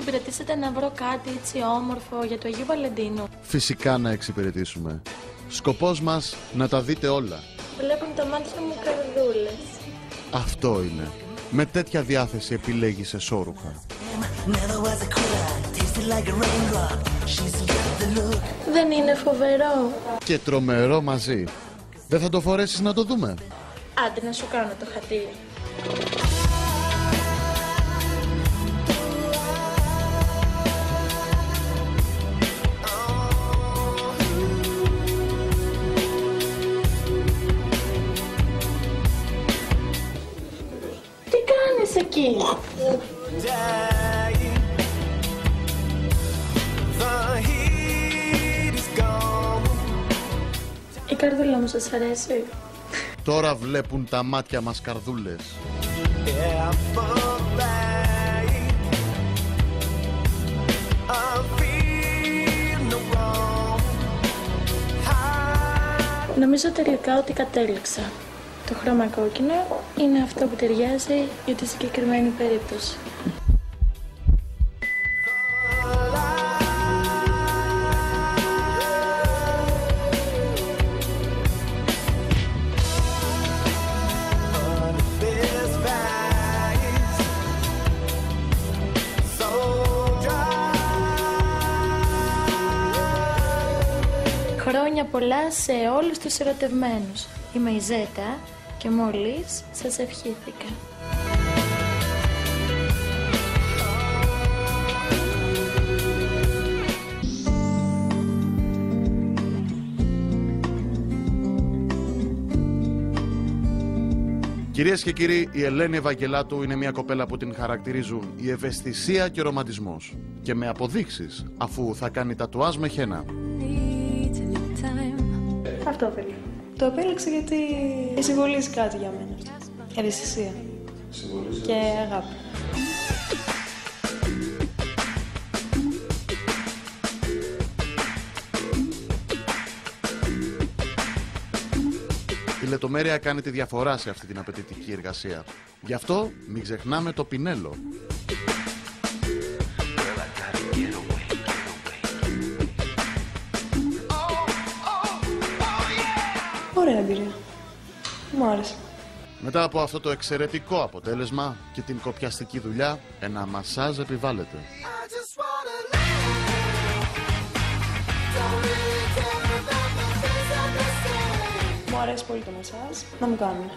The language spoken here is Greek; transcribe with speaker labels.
Speaker 1: εξυπηρετήσετε να βρω κάτι έτσι όμορφο για το Αγίου Βαλεντίνου?
Speaker 2: Φυσικά να εξυπηρετήσουμε. Σκοπός μας να τα δείτε όλα.
Speaker 1: Βλέπουν τα μάτια μου καρδούλες.
Speaker 2: Αυτό είναι. Με τέτοια διάθεση επιλέγεις εσώρουχα.
Speaker 1: Δεν είναι φοβερό?
Speaker 2: Και τρομερό μαζί. Δεν θα το φορέσεις να το δούμε?
Speaker 1: Άντε να σου κάνω το χατήρι. Τι κάνεις εκεί? Η καρδούλα μου σας αρέσει?
Speaker 2: Τώρα βλέπουν τα μάτια μας καρδούλες.
Speaker 1: Νομίζω τελικά ότι κατέληξα. Το χρώμα κόκκινο είναι αυτό που ταιριάζει για τη συγκεκριμένη περίπτωση. Χρόνια πολλά σε όλους τους ερωτευμένους. Είμαι η Ζέτα και μόλις σας ευχήθηκα.
Speaker 2: Κυρίες και κύριοι, η Ελένη Ευαγγελάτου είναι μια κοπέλα που την χαρακτηρίζουν η ευαισθησία και ο ρομαντισμός. Και με αποδείξεις, αφού θα κάνει τατουάζ με χένα.
Speaker 1: Αυτό θέλει. Το επέλεξα γιατί συμβολίζει κάτι για μένα. Ευαισθησία. Και αγάπη.
Speaker 2: Η λεπτομέρεια κάνει τη διαφορά σε αυτή την απαιτητική εργασία. Γι' αυτό μην ξεχνάμε το πινέλο.
Speaker 1: Ωραία εμπειρία. Μου άρεσε.
Speaker 2: Μετά από αυτό το εξαιρετικό αποτέλεσμα και την κοπιαστική δουλειά, ένα μασάζ επιβάλλεται.
Speaker 1: Μου αρέσει πολύ το μασάζ. Να μου κάνουν.